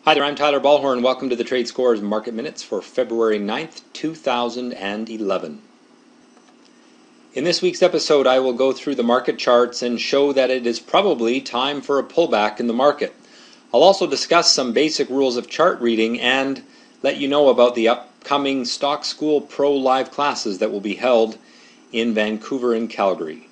Hi there, I'm Tyler Ballhorn. Welcome to the Tradescores Market Minutes for February 9th, 2011. In this week's episode, I will go through the market charts and show that it is probably time for a pullback in the market. I'll also discuss some basic rules of chart reading and let you know about the upcoming StockSchool Pro live classes that will be held in Vancouver and Calgary.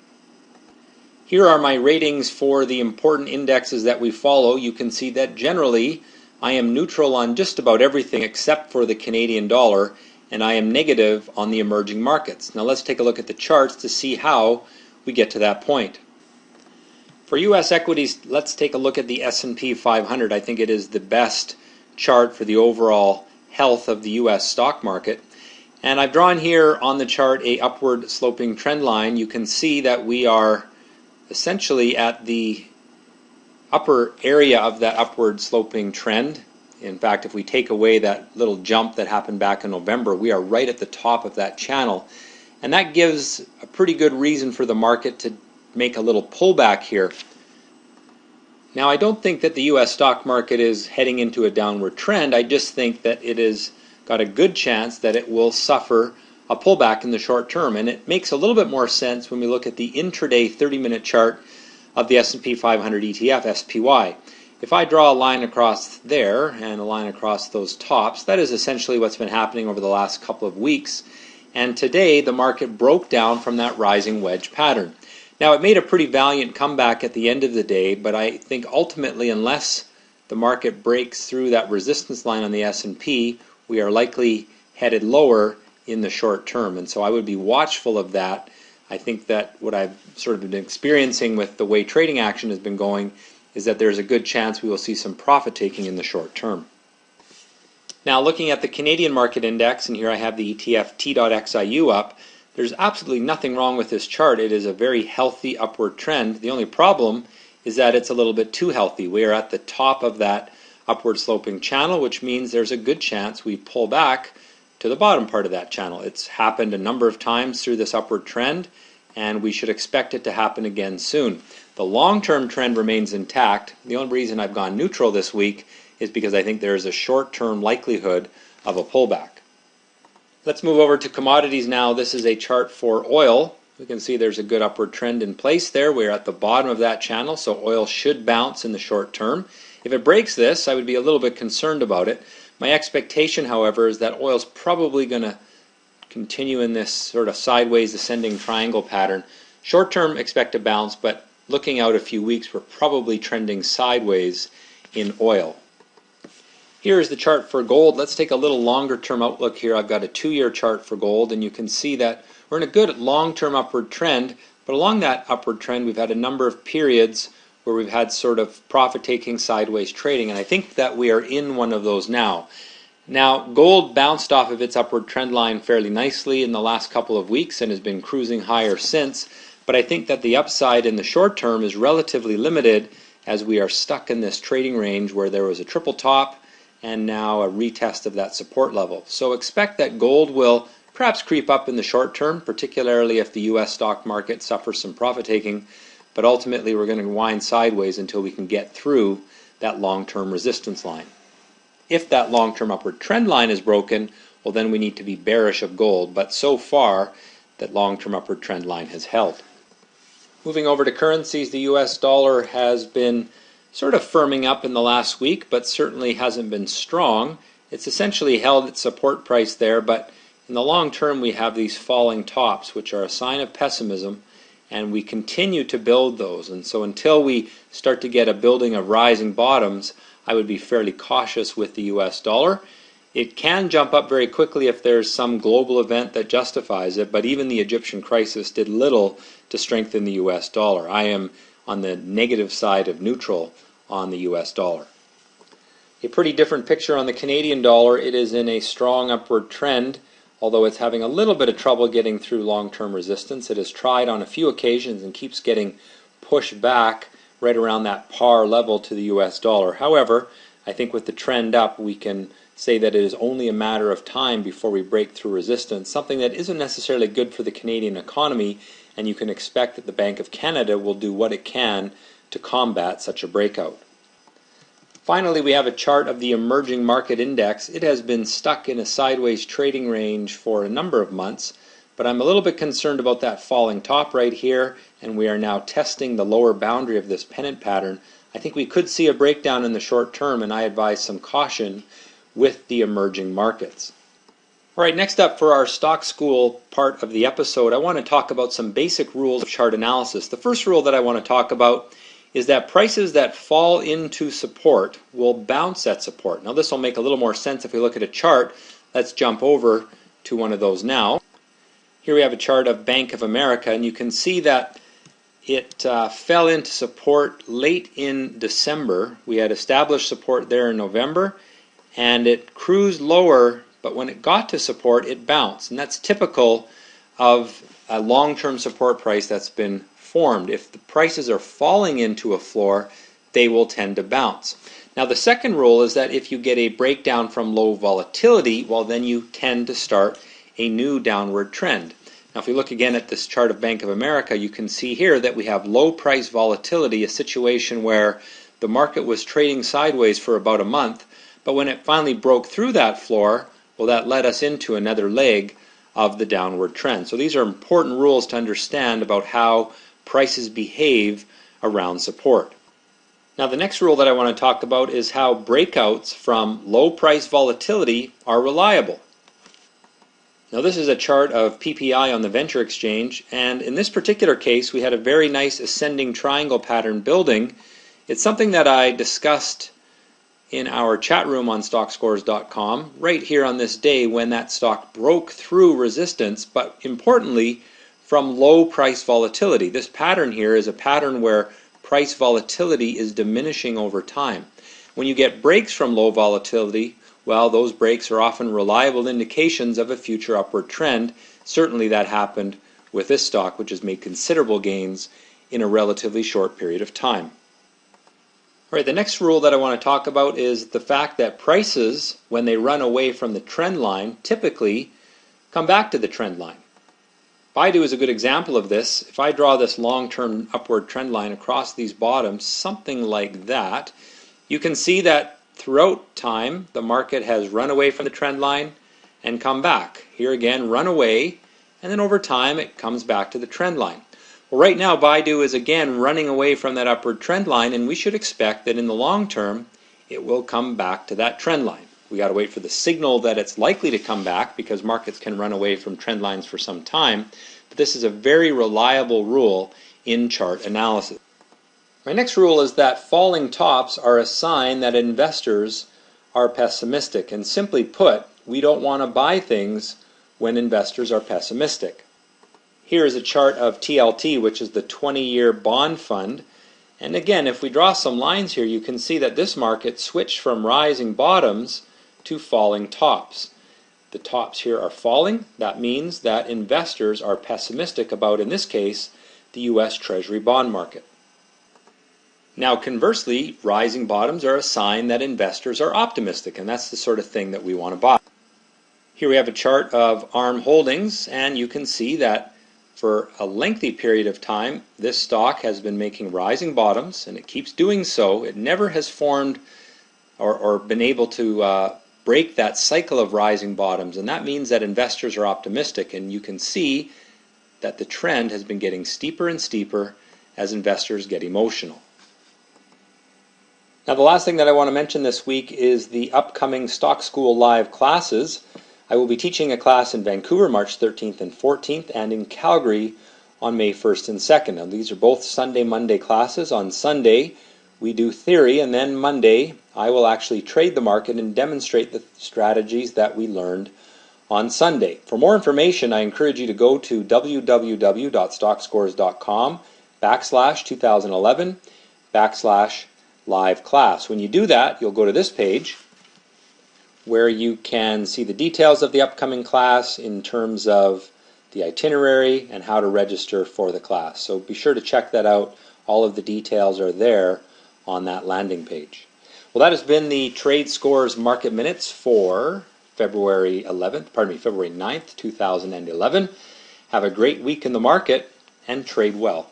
Here are my ratings for the important indexes that we follow. You can see that generally I am neutral on just about everything except for the Canadian dollar, and I am negative on the emerging markets. Now let's take a look at the charts to see how we get to that point. For U.S. equities, let's take a look at the S&P 500. I think it is the best chart for the overall health of the U.S. stock market. And I've drawn here on the chart a upward sloping trend line. You can see that we are essentially at the upper area of that upward sloping trend. In fact, if we take away that little jump that happened back in November, we are right at the top of that channel. And that gives a pretty good reason for the market to make a little pullback here. Now, I don't think that the U.S. stock market is heading into a downward trend. I just think that it has got a good chance that it will suffer a pullback in the short term. And it makes a little bit more sense when we look at the intraday 30-minute chart of the S&P 500 ETF, SPY. If I draw a line across there and a line across those tops, that is essentially what's been happening over the last couple of weeks. And today the market broke down from that rising wedge pattern. Now it made a pretty valiant comeback at the end of the day, but I think ultimately unless the market breaks through that resistance line on the S&P, we are likely headed lower in the short term. And so I would be watchful of that. I think that what I've sort of been experiencing with the way trading action has been going is that there's a good chance we will see some profit taking in the short term. Now looking at the Canadian market index, and here I have the ETF T.XIU up, there's absolutely nothing wrong with this chart. It is a very healthy upward trend. The only problem is that it's a little bit too healthy. We are at the top of that upward sloping channel, which means there's a good chance we pull back to the bottom part of that channel. It's happened a number of times through this upward trend, and we should expect it to happen again soon. The long-term trend remains intact. The only reason I've gone neutral this week is because I think there is a short-term likelihood of a pullback. Let's move over to commodities now. This is a chart for oil. We can see there's a good upward trend in place there. We're at the bottom of that channel, so oil should bounce in the short term. If it breaks this, I would be a little bit concerned about it. My expectation, however, is that oil's probably going to continue in this sort of sideways ascending triangle pattern. Short term, expect a bounce, but looking out a few weeks, we're probably trending sideways in oil. Here is the chart for gold. Let's take a little longer term outlook here. I've got a 2-year chart for gold, and you can see that we're in a good long-term upward trend, but along that upward trend we've had a number of periods where we've had sort of profit-taking sideways trading, and I think that we are in one of those now. Now, gold bounced off of its upward trend line fairly nicely in the last couple of weeks and has been cruising higher since, but I think that the upside in the short term is relatively limited as we are stuck in this trading range where there was a triple top and now a retest of that support level. So expect that gold will perhaps creep up in the short term, particularly if the U.S. stock market suffers some profit-taking, but ultimately we're going to wind sideways until we can get through that long-term resistance line. If that long-term upward trend line is broken, well then we need to be bearish of gold, but so far that long-term upward trend line has held. Moving over to currencies, the US dollar has been sort of firming up in the last week, but certainly hasn't been strong. It's essentially held its support price there, but in the long term we have these falling tops, which are a sign of pessimism, and we continue to build those. And so until we start to get a building of rising bottoms, I would be fairly cautious with the US dollar. It can jump up very quickly if there's some global event that justifies it, but even the Egyptian crisis did little to strengthen the US dollar. I am on the negative side of neutral on the US dollar. A pretty different picture on the Canadian dollar. It is in a strong upward trend, although it's having a little bit of trouble getting through long-term resistance. It has tried on a few occasions and keeps getting pushed back right around that par level to the US dollar. However, I think with the trend up, we can say that it is only a matter of time before we break through resistance, something that isn't necessarily good for the Canadian economy, and you can expect that the Bank of Canada will do what it can to combat such a breakout. Finally, we have a chart of the emerging market index. It has been stuck in a sideways trading range for a number of months, but I'm a little bit concerned about that falling top right here, and we are now testing the lower boundary of this pennant pattern. I think we could see a breakdown in the short term, and I advise some caution with the emerging markets. All right, next up for our StockSchool part of the episode, I want to talk about some basic rules of chart analysis. The first rule that I want to talk about is that prices that fall into support will bounce at support. Now this will make a little more sense if we look at a chart. Let's jump over to one of those now. Here we have a chart of Bank of America, and you can see that it fell into support late in December. We had established support there in November, and it cruised lower, but when it got to support, it bounced. And that's typical of a long-term support price that's been formed. If the prices are falling into a floor, they will tend to bounce. Now the second rule is that if you get a breakdown from low volatility, well then you tend to start a new downward trend. Now if we look again at this chart of Bank of America, you can see here that we have low price volatility, a situation where the market was trading sideways for about a month, but when it finally broke through that floor, well that led us into another leg of the downward trend. So these are important rules to understand about how prices behave around support. Now the next rule that I want to talk about is how breakouts from low price volatility are reliable. Now this is a chart of PPI on the Venture Exchange, and in this particular case we had a very nice ascending triangle pattern building. It's something that I discussed in our chat room on StockScores.com right here on this day when that stock broke through resistance, but importantly from low price volatility. This pattern here is a pattern where price volatility is diminishing over time. When you get breaks from low volatility, well, those breaks are often reliable indications of a future upward trend. Certainly that happened with this stock, which has made considerable gains in a relatively short period of time. All right, the next rule that I want to talk about is the fact that prices, when they run away from the trend line, typically come back to the trend line. Baidu is a good example of this. If I draw this long-term upward trend line across these bottoms, something like that, you can see that throughout time the market has run away from the trend line and come back. Here again, run away, and then over time it comes back to the trend line. Well, right now Baidu is again running away from that upward trend line, and we should expect that in the long term it will come back to that trend line. We got to wait for the signal that it's likely to come back, because markets can run away from trend lines for some time. But this is a very reliable rule in chart analysis. My next rule is that falling tops are a sign that investors are pessimistic. And simply put, we don't want to buy things when investors are pessimistic. Here is a chart of TLT, which is the 20-year bond fund. And again, if we draw some lines here, you can see that this market switched from rising bottoms to falling tops. The tops here are falling. That means that investors are pessimistic about, in this case, the U.S. Treasury bond market. Now conversely, rising bottoms are a sign that investors are optimistic, and that's the sort of thing that we want to buy. Here we have a chart of ARM Holdings, and you can see that for a lengthy period of time this stock has been making rising bottoms, and it keeps doing so. It never has formed or been able to break that cycle of rising bottoms, and that means that investors are optimistic, and you can see that the trend has been getting steeper and steeper as investors get emotional. Now the last thing that I want to mention this week is the upcoming StockSchool live classes. I will be teaching a class in Vancouver March 13th and 14th, and in Calgary on May 1st and 2nd. Now these are both Sunday-Monday classes. On Sunday we do theory, and then Monday I will actually trade the market and demonstrate the strategies that we learned on Sunday. For more information, I encourage you to go to www.stockscores.com/2011/live class. When you do that, you'll go to this page where you can see the details of the upcoming class in terms of the itinerary and how to register for the class. So be sure to check that out. All of the details are there on that landing page. Well, that has been the Tradescores Market Minutes for February 9th, 2011. Have a great week in the market and trade well.